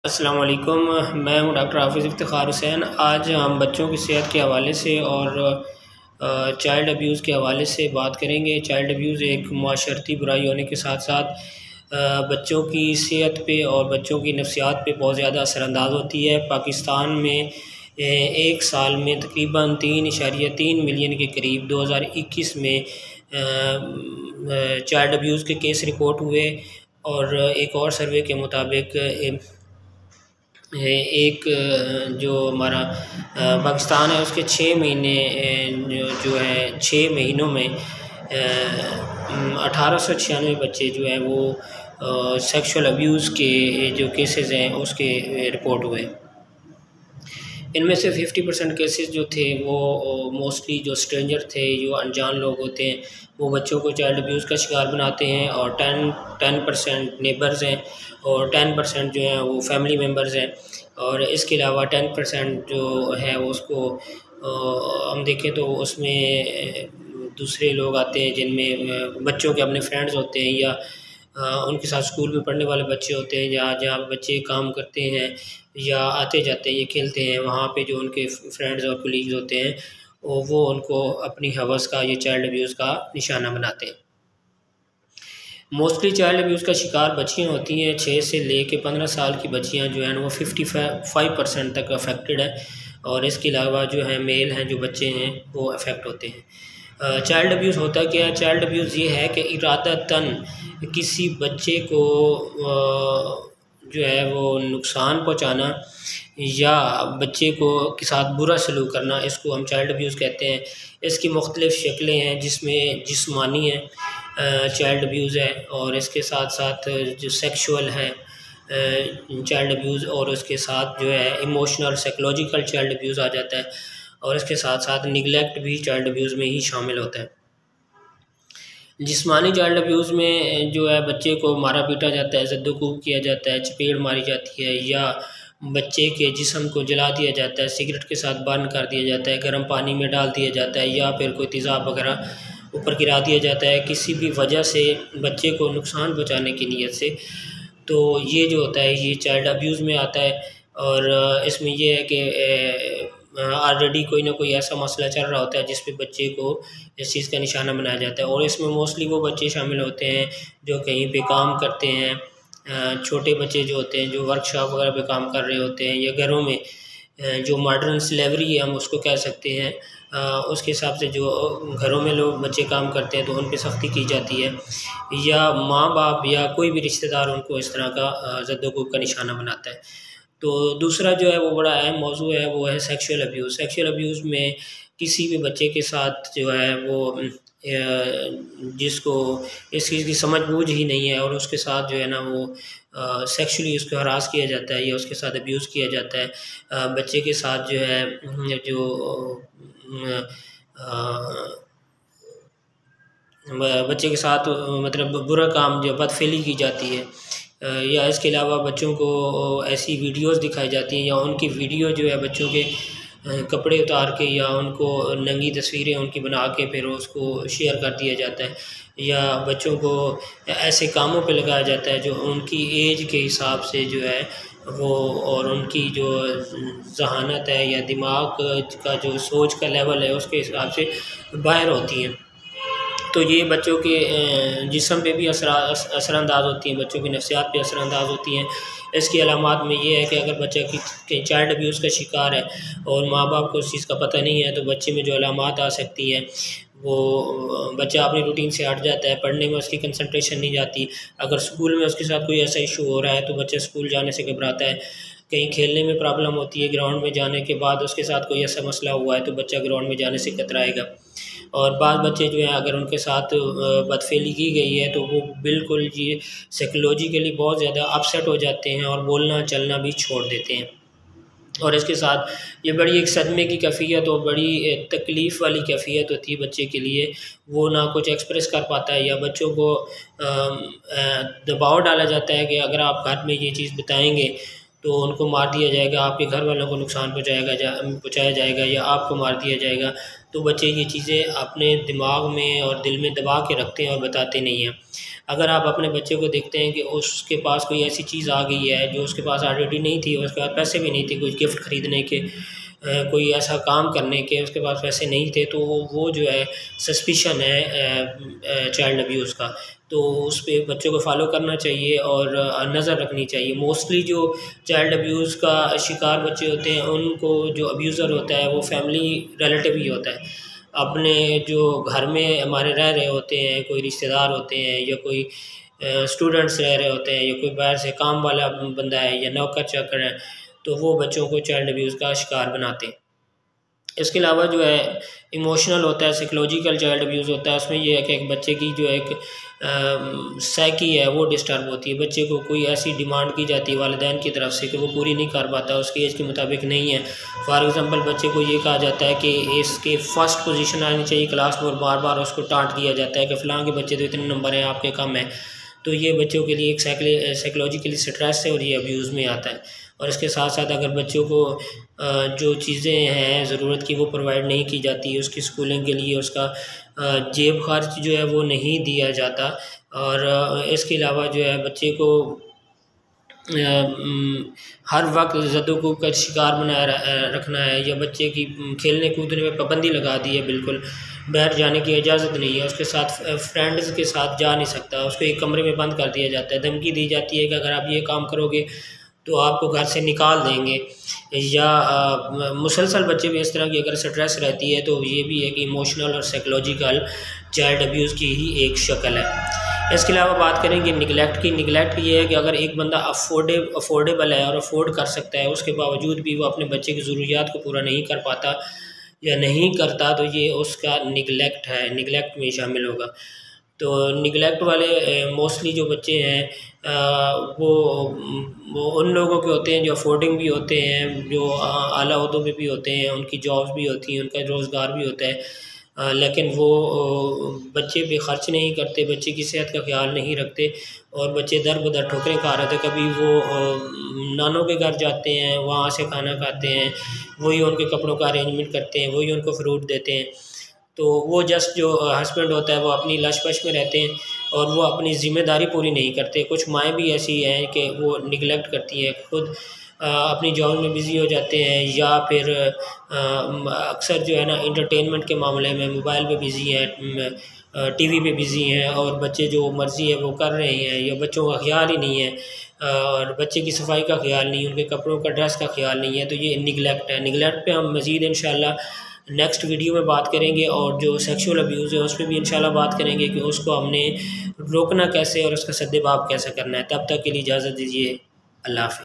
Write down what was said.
अस्सलाम वालेकुम। मैं हूं डॉक्टर हाफिज़ इफ्तिखार हुसैन। आज हम बच्चों की सेहत के हवाले से और चाइल्ड अब्यूज़ के हवाले से बात करेंगे। चाइल्ड अब्यूज़ एक माशरती बुराई होने के साथ साथ बच्चों की सेहत पे और बच्चों की नफ्सियात पे बहुत ज़्यादा असरानंदाज होती है। पाकिस्तान में एक साल में तकरीबन 3.3 मिलियन के करीब 2021 में चाइल्ड अब्यूज़ के केस रिपोर्ट हुए। और एक और सर्वे के मुताबिक एक जो हमारा पाकिस्तान है उसके 6 महीने जो है 6 महीनों में 1896 बच्चे जो है वो सेक्सुअल अब्यूज़ के जो केसेस हैं उसके रिपोर्ट हुए। इनमें से 50% केसेस जो थे वो मोस्टली जो स्ट्रेंजर थे, जो अनजान लोग होते हैं, वो बच्चों को चाइल्ड अब्यूज़ का शिकार बनाते हैं। और 10% नेबर्स हैं और 10% जो हैं वो फैमिली मेम्बर्स हैं। और इसके अलावा 10% जो है वो उसको हम देखें तो उसमें दूसरे लोग आते हैं जिनमें बच्चों के अपने फ्रेंड्स होते हैं या उनके साथ स्कूल में पढ़ने वाले बच्चे होते हैं, जहाँ जहाँ बच्चे काम करते हैं या आते जाते हैं, ये खेलते हैं, वहाँ पे जो उनके फ्रेंड्स और कोलीग्स होते हैं वो उनको अपनी हवस का, ये चाइल्ड अब्यूज़ का निशाना बनाते हैं। मोस्टली चाइल्ड अब्यूज़ का शिकार बच्चियाँ होती हैं। 6 से लेके 15 साल की बच्चियाँ जो हैं वो 55% तक अफेक्टेड है। और इसके अलावा जो है मेल हैं, जो बच्चे हैं वो अफेक्ट होते हैं। चाइल्ड अब्यूज़ होता क्या है? चाइल्ड अब्यूज़ ये है कि इरादतन किसी बच्चे को जो है वो नुकसान पहुँचाना या बच्चे को के साथ बुरा सलूक करना, इसको हम चाइल्ड अब्यूज़ कहते हैं। इसकी मुख्तलिफ़ शक्लें हैं जिसमें जिस्मानी है चाइल्ड अब्यूज़ है, और इसके साथ साथ जो सेक्सुअल है चाइल्ड अब्यूज़, और उसके साथ जो है इमोशनल साइकोलॉजिकल चाइल्ड अब्यूज़ आ जाता है। और इसके साथ साथ निगलेक्ट भी चाइल्ड अब्यूज़ में ही शामिल होता है। जिस्मानी चाइल्ड अब्यूज़ में जो है बच्चे को मारा पीटा जाता है, ज़द्दोकूब किया जाता है, चपेट मारी जाती है, या बच्चे के जिस्म को जला दिया जाता है, सिगरेट के साथ बर्न कर दिया जाता है, गर्म पानी में डाल दिया जाता है, या फिर कोई तेज़ाब वगैरह ऊपर गिरा दिया जाता है किसी भी वजह से बच्चे को नुकसान पहुँचाने की नीयत से। तो ये जो होता है ये चाइल्ड अब्यूज़ में आता है। और इसमें ये है कि ऑलरेडी कोई ना कोई ऐसा मसला चल रहा होता है जिस पे बच्चे को इस चीज़ का निशाना बनाया जाता है। और इसमें मोस्टली वो बच्चे शामिल होते हैं जो कहीं पे काम करते हैं, छोटे बच्चे जो होते हैं जो वर्कशॉप वगैरह पे काम कर रहे होते हैं, या घरों में जो मॉडर्न स्लेवरी है हम उसको कह सकते हैं, उसके हिसाब से जो घरों में लोग बच्चे काम करते हैं तो उन पे सख्ती की जाती है, या माँ बाप या कोई भी रिश्तेदार उनको इस तरह का ज़द्दोकूब का निशाना बनाता है। तो दूसरा जो है वो बड़ा अहम मौजू है, वो है सेक्सुअल अब्यूज़। सेक्सुअल अब्यूज़ में किसी भी बच्चे के साथ जो है वो जिसको इस चीज़ की समझ बूझ ही नहीं है और उसके साथ जो है ना वो सेक्सुअली उसको हरास किया जाता है या उसके साथ अब्यूज़ किया जाता है। बच्चे के साथ जो है जो बच्चे के साथ मतलब बुरा काम जो बदफेली की जाती है, या इसके अलावा बच्चों को ऐसी वीडियोस दिखाई जाती हैं या उनकी वीडियो जो है बच्चों के कपड़े उतार के या उनको नंगी तस्वीरें उनकी बना के फिर उसको शेयर कर दिया जाता है, या बच्चों को ऐसे कामों पे लगाया जाता है जो उनकी एज के हिसाब से जो है वो और उनकी जो ज़हानत है या दिमाग का जो सोच का लेवल है उसके हिसाब से बाहर होती हैं। तो ये बच्चों के जिस्म पे भी असरानंदाज होती हैं, बच्चों की नफ्सियात पे असरानंदाज होती हैं। इसकी अलामात में ये है कि अगर बच्चा कि चाइल्ड अब्यूज़ का शिकार है और माँ बाप को उस चीज़ का पता नहीं है तो बच्चे में जो अलामात आ सकती हैं वो बच्चा अपनी रूटीन से हट जाता है, पढ़ने में उसकी कंसंट्रेशन नहीं जाती। अगर स्कूल में उसके साथ कोई ऐसा इशू हो रहा है तो बच्चा स्कूल जाने से घबराता है। कहीं खेलने में प्रॉब्लम होती है, ग्राउंड में जाने के बाद उसके साथ कोई ऐसा मसला हुआ है तो बच्चा ग्राउंड में जाने से कतराएगा। और बाद बच्चे जो हैं अगर उनके साथ बदफेली की गई है तो वो बिल्कुल ये साइकोलॉजिकली बहुत ज़्यादा अपसेट हो जाते हैं और बोलना चलना भी छोड़ देते हैं। और इसके साथ ये बड़ी एक सदमे की कैफियत और बड़ी तकलीफ़ वाली कैफियत होती है बच्चे के लिए। वो ना कुछ एक्सप्रेस कर पाता है, या बच्चों को दबाव डाला जाता है कि अगर आप घर में ये चीज़ बताएंगे तो उनको मार दिया जाएगा, आपके घर वालों को नुकसान पहुँचाया जाएगा या आपको मार दिया जाएगा। तो बच्चे ये चीज़ें अपने दिमाग में और दिल में दबा के रखते हैं और बताते नहीं हैं। अगर आप अपने बच्चे को देखते हैं कि उसके पास कोई ऐसी चीज़ आ गई है जो उसके पास ऑलरेडी नहीं थी, और उसके पास पैसे भी नहीं थे कुछ गिफ्ट ख़रीदने के, कोई ऐसा काम करने के उसके पास पैसे नहीं थे, तो वो जो है सस्पिशन है चाइल्ड अब्यूज़ का। तो उस पे बच्चों को फॉलो करना चाहिए और नज़र रखनी चाहिए। मोस्टली जो चाइल्ड अब्यूज़ का शिकार बच्चे होते हैं, उनको जो अब्यूज़र होता है वो फैमिली रिलेटिव ही होता है। अपने जो घर में हमारे रह रहे होते हैं, कोई रिश्तेदार होते हैं या कोई स्टूडेंट्स रह रहे होते हैं या कोई बाहर से काम वाला बंदा है या नौकर चाकर है, तो वो बच्चों को चाइल्ड अब्यूज़ का शिकार बनाते हैं। इसके अलावा जो है इमोशनल होता है, साइकोलॉजिकल चाइल्ड अब्यूज़ होता है। उसमें ये है कि एक बच्चे की जो एक साइकी है वो डिस्टर्ब होती है। बच्चे को कोई ऐसी डिमांड की जाती है वालिदैन की तरफ से कि वो पूरी नहीं कर पाता, उसकी एज के मुताबिक नहीं है। फॉर एग्ज़ाम्पल बच्चे को ये कहा जाता है कि इसके फर्स्ट पोजीशन आनी चाहिए क्लास में, और बार बार उसको डांट दिया जाता है कि फ़लाँ के बच्चे तो इतने नंबर हैं, आपके कम हैं। तो ये बच्चों के लिए एक साइकोलॉजिकली स्ट्रेस है और ये अब्यूज़ में आता है। और इसके साथ साथ अगर बच्चों को जो चीज़ें हैं ज़रूरत की वो प्रोवाइड नहीं की जाती, उसकी स्कूलिंग के लिए उसका जेब खर्च जो है वो नहीं दिया जाता, और इसके अलावा जो है बच्चे को हर वक्त ज़द-ओ-ख़ूब का शिकार बनाए रखना है, या बच्चे की खेलने कूदने में पाबंदी लगा दी है, बिल्कुल बाहर जाने की इजाज़त नहीं है, उसके साथ फ्रेंड्स के साथ जा नहीं सकता, उसको एक कमरे में बंद कर दिया जाता है। धमकी दी जाती है कि अगर आप ये काम करोगे तो आपको घर से निकाल देंगे, या मुसलसल बच्चे में इस तरह की अगर स्ट्रेस रहती है तो ये भी एक इमोशनल और साइकोलॉजिकल चाइल्ड अब्यूज़ की ही एक शक्ल है। इसके अलावा बात करेंगे निगलेक्ट की। निगलेक्ट ये है कि अगर एक बंदा अफोर्डेबल है और अफोर्ड कर सकता है, उसके बावजूद भी वो अपने बच्चे की ज़रूरियात को पूरा नहीं कर पाता या नहीं करता, तो ये उसका निगलेक्ट है, निगलेक्ट में शामिल होगा। तो निगलेक्ट वाले मोस्टली जो बच्चे हैं वो उन लोगों के होते हैं जो अफोर्डिंग भी होते हैं, जो आला ओहदों पे भी होते हैं, उनकी जॉब्स भी होती हैं, उनका रोज़गार भी होता है, लेकिन वो बच्चे पे ख़र्च नहीं करते, बच्चे की सेहत का ख्याल नहीं रखते, और बच्चे दर बदर ठोकरें खा रहे थे। कभी वो नानों के घर जाते हैं, वहाँ से खाना खाते हैं, वही उनके कपड़ों का अरेंजमेंट करते हैं, वही उनको फ्रूट देते हैं। तो वो जस्ट जो हस्बैंड होता है वो अपनी लश-पश में रहते हैं और वो अपनी ज़िम्मेदारी पूरी नहीं करते। कुछ माएँ भी ऐसी हैं कि वो निगलेक्ट करती हैं, खुद अपनी जॉब में बिज़ी हो जाते हैं, या फिर अक्सर जो है ना एंटरटेनमेंट के मामले में मोबाइल पे बिज़ी हैं, टीवी पे बिज़ी हैं, और बच्चे जो मर्ज़ी है वो कर रहे हैं, या बच्चों का ख्याल ही नहीं है, और बच्चे की सफाई का ख्याल नहीं है, उनके कपड़ों का ड्रेस का ख्याल नहीं है, तो ये निगलेक्ट है। निगलेक्ट पे हम मज़ीद इंशाल्लाह नेक्स्ट वीडियो में बात करेंगे, और जो सेक्सुअल अब्यूज़ है उस पर भी इंशाल्लाह बात करेंगे कि उसको हमने रोकना कैसे और उसका सद्देबाब कैसे करना है। तब तक के लिए इजाज़त दीजिए। अल्लाह हाफ़िज़।